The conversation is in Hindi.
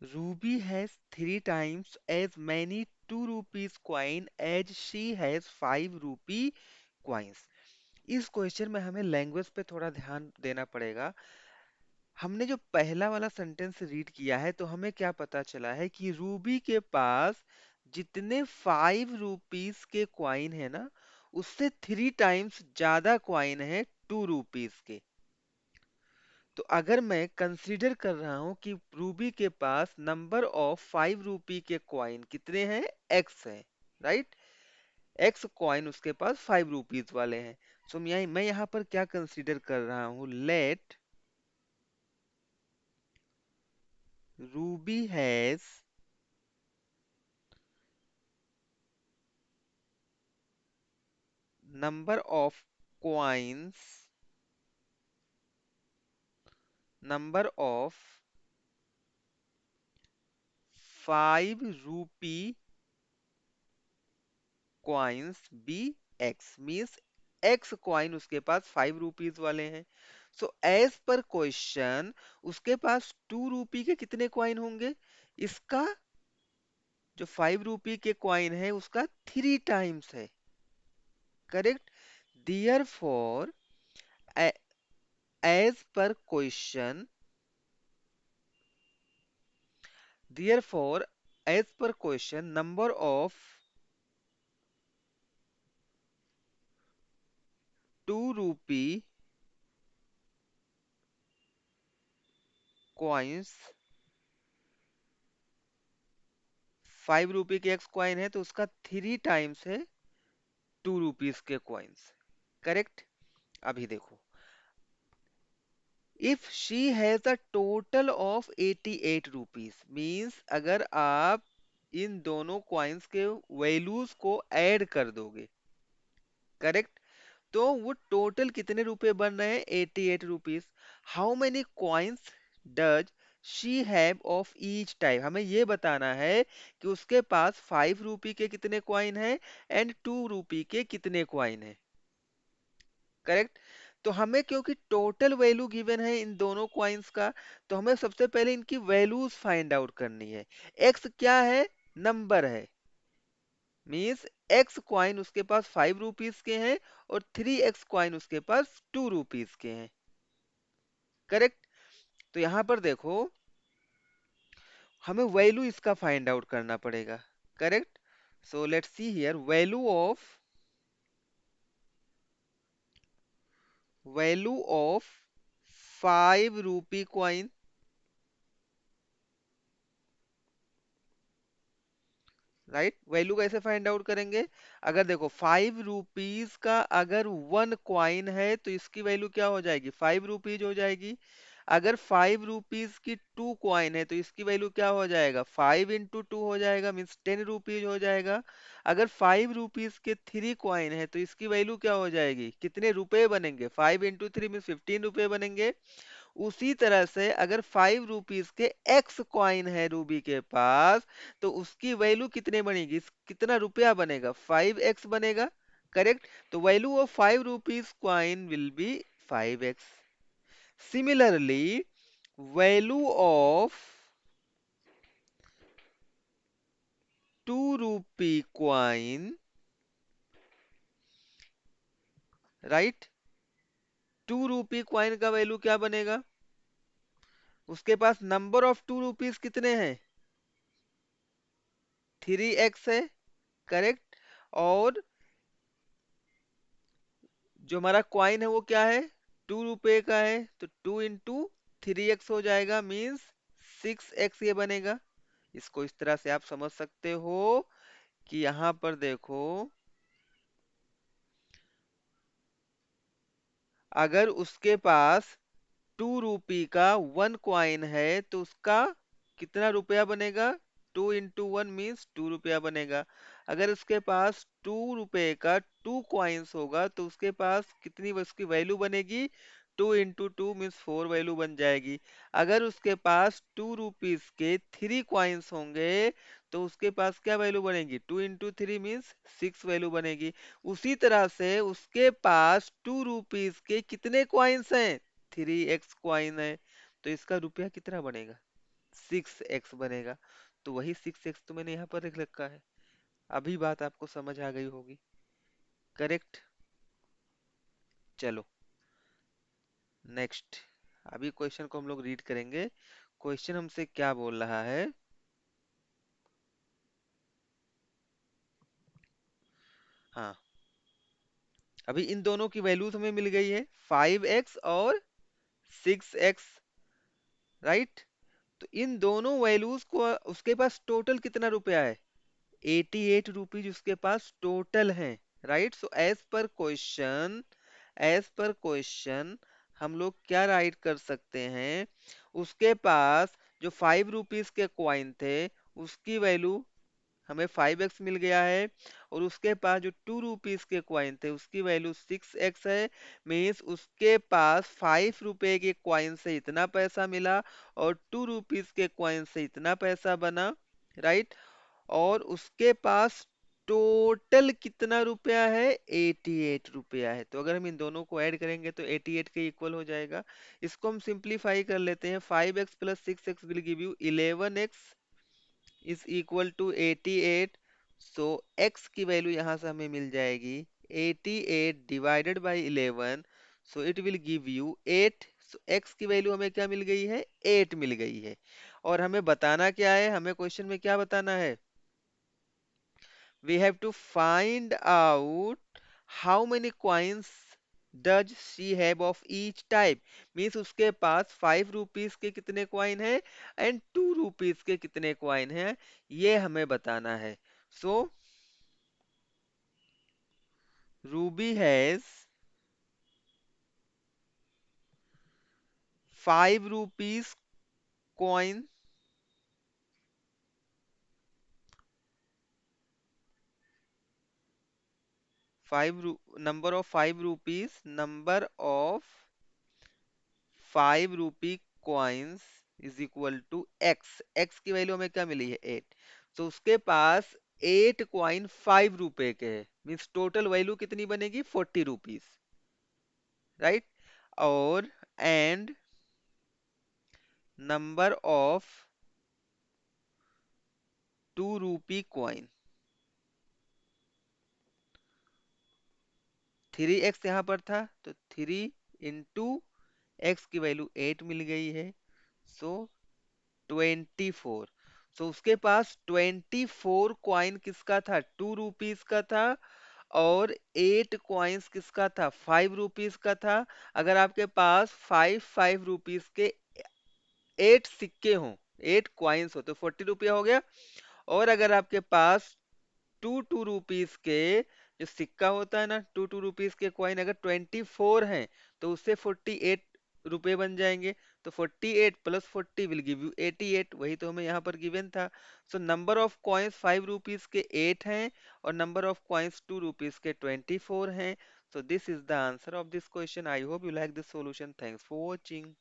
Ruby has three times as many 2 rupees coin as she has 5 rupee coins. इस क्वेश्चन में हमें लैंग्वेज पे थोड़ा ध्यान देना पड़ेगा। हमने जो पहला वाला सेंटेंस रीड किया है तो हमें क्या पता चला है कि रूबी के पास जितने 5 रुपीस के क्वाइन है ना, उससे 3 टाइम्स ज्यादा क्वाइन है 2 रुपीस के। तो अगर मैं कंसीडर कर रहा हूं कि रूबी के पास नंबर ऑफ 5 रुपी के क्वाइन कितने हैं, एक्स है, राइट। एक्स क्वाइन उसके पास 5 रुपीज वाले हैं। सो मैं यहाँ पर क्या कंसीडर कर रहा हूँ, let Ruby has number of coins, number of 5 rupee coins be x, means x coin उसके पास 5 रुपीज वाले हैं। सो एज पर क्वेश्चन उसके पास 2 रुपी के कितने कॉइन होंगे, इसका जो 5 रुपी के कॉइन है उसका 3 टाइम्स है, correct. Therefore as per question, therefore as per question number of 2 rupee coins, 5 रुपए के एक्स कॉइन है तो उसका 3 टाइम्स है 2 रुपीज के कॉइन्स, करेक्ट। अभी देखो, if she has a total of 88 rupees, means अगर आप इन दोनों कॉइन्स के वैल्यूज को ऐड कर दोगे, करेक्ट, तो वो टोटल कितने रुपए बन रहे हैं, 88 rupees. How many coins does she have of each type, हमें ये बताना है कि उसके पास 5 रुपी के कितने कॉइन है एंड 2 रुपी के कितने कॉइन है, करेक्ट। तो हमें क्योंकि टोटल वैल्यू गिवन है इन दोनों कॉइन्स का, तो हमें सबसे पहले इनकी वैल्यूज फाइंड आउट करनी है। एक्स क्या है, नंबर है, मीन्स एक्स क्वाइन उसके पास 5 रुपीज के हैं और 3x क्वाइन उसके पास 2 रुपीज के हैं, करेक्ट। तो यहां पर देखो, हमें वैल्यू इसका फाइंड आउट करना पड़ेगा, correct. So let's see here, value of 5 rupee coin, right. Value कैसे फाइंड आउट करेंगे, अगर देखो 5 रुपीज का अगर 1 क्वाइन है तो इसकी वैल्यू क्या हो जाएगी, 5 रुपीज हो जाएगी। अगर 5 रुपीज की 2 क्वाइन है तो इसकी वैल्यू क्या हो जाएगा, 5 into 2 हो जाएगा, मीन्स 10 रुपीज हो जाएगा। अगर 5 रुपीज के 3 क्वाइन है तो इसकी वैल्यू क्या हो जाएगी, कितने रुपए बनेंगे, 5 into 3 मीन्स 15 रुपए बनेंगे। उसी तरह से अगर 5 रुपीज के एक्स कॉइन है रूबी के पास, तो उसकी वैल्यू कितने बनेगी, कितना रुपया बनेगा, 5x बनेगा, करेक्ट। तो value of 5 rupees coin will be 5x। Similarly value of 2 rupee coin, right, 2 rupee coin का वैल्यू क्या बनेगा, उसके पास नंबर ऑफ 2 रुपीज कितने हैं, 3x है, करेक्ट। और जो हमारा क्वाइन है वो क्या है, 2 रुपए का है, तो 2 into 3x हो जाएगा, मीन्स 6x ये बनेगा। इसको इस तरह से आप समझ सकते हो कि यहाँ पर देखो, अगर उसके पास 2 रुपी का 1 क्वाइन है तो उसका कितना रुपया बनेगा, 2 into 1 मीन्स 2 रुपया बनेगा। अगर उसके पास 2 रुपए का 2 क्वाइंस होगा तो उसके पास कितनी उसकी वैल्यू बनेगी, 2 into 2 मीन्स 4 वैल्यू बन जाएगी। अगर उसके पास 2 रुपीज के 3 क्वाइंस होंगे तो उसके पास क्या वैल्यू बनेगी, 2 into 3 मीन्स 6 वैल्यू बनेगी। उसी तरह से उसके पास 2 रुपीज के कितने क्वाइंस हैं, 3x क्वाइन है, तो इसका रुपया कितना बनेगा, 6x बनेगा। तो वही 6x तो मैंने यहाँ पर लिख रखा है। अभी बात आपको समझ आ गई होगी। करेक्ट। चलो नेक्स्ट। अभी क्वेश्चन को हम लोग रीड करेंगे। क्वेश्चन हमसे क्या बोल रहा है। हाँ, अभी इन दोनों की वैल्यूज हमें मिल गई है, 5x और 6x, राइट। तो इन दोनों वैल्यूज को उसके पास टोटल कितना रुपया है, 88 रुपीज उसके पास टोटल है, right. So as per question हम लोग क्या राइट कर सकते हैं, उसके पास जो 5 रुपीज के क्वाइन थे उसकी वैल्यू हमें 5x मिल गया है, और उसके पास जो 2 रुपीज के क्वाइन थे उसकी वैल्यू 6x है। मीन्स उसके पास 5 रुपए के क्वाइन से इतना पैसा मिला और 2 रुपीज के क्वाइन से इतना पैसा बना, राइट। और उसके पास टोटल कितना रुपया है, 88 रुपया है। तो अगर हम इन दोनों को ऐड करेंगे तो 88 के इक्वल हो जाएगा। इसको हम सिंप्लीफाई कर लेते हैं, 5x plus 6x will give you 11x is equal to 88। So x की वैल्यू यहां से हमें मिल जाएगी 88 divided by 11। So it will give you 8। So x की वैल्यू हमें क्या मिल गई है, 8 मिल गई है। और हमें बताना क्या है, हमें क्वेश्चन में क्या बताना है, we have to find out how many coins does she have of each type। Means उसके पास 5 रुपीज के कितने क्वाइन है एंड 2 रुपीज के कितने क्वाइन है, ये हमें बताना है। So Ruby has 5 rupees coin, 5 rupee coins is equal to X. X की वैल्यू हमें क्या मिली है, 8। तो उसके पास 8 कॉइन 5 रुपए के है, मीन्स टोटल वैल्यू कितनी बनेगी, 40 रुपीज, राइट। और and number of 2 rupee coin, 3x यहाँ पर था तो 3 इंटू एक्स की वैल्यू 8 मिल गई है। सो 24। सो उसके पास 24 कॉइन किसका था, 2 रुपीज का था। और 8 कॉइन्स किसका था, 5 रुपीज का था। अगर आपके पास 5 5 रुपीज के 8 सिक्के हों, 8 कॉइन्स हो तो 40 रुपया हो गया। और अगर आपके पास 2 2 रुपीज के जो सिक्का होता है ना, 2 2 रुपीज के क्वाइन अगर 24 हैं तो उससे 48 रुपए बन जाएंगे। तो 48 प्लस 40 विल गिव यू 88, वही तो हमें यहाँ पर गिवन था। So number of coins 5 rupees के 8 हैं और नंबर ऑफ कॉइन्स 2 रुपीज के 24 हैं। So this is the answer of this question. I hope you like this solution. Thanks for watching.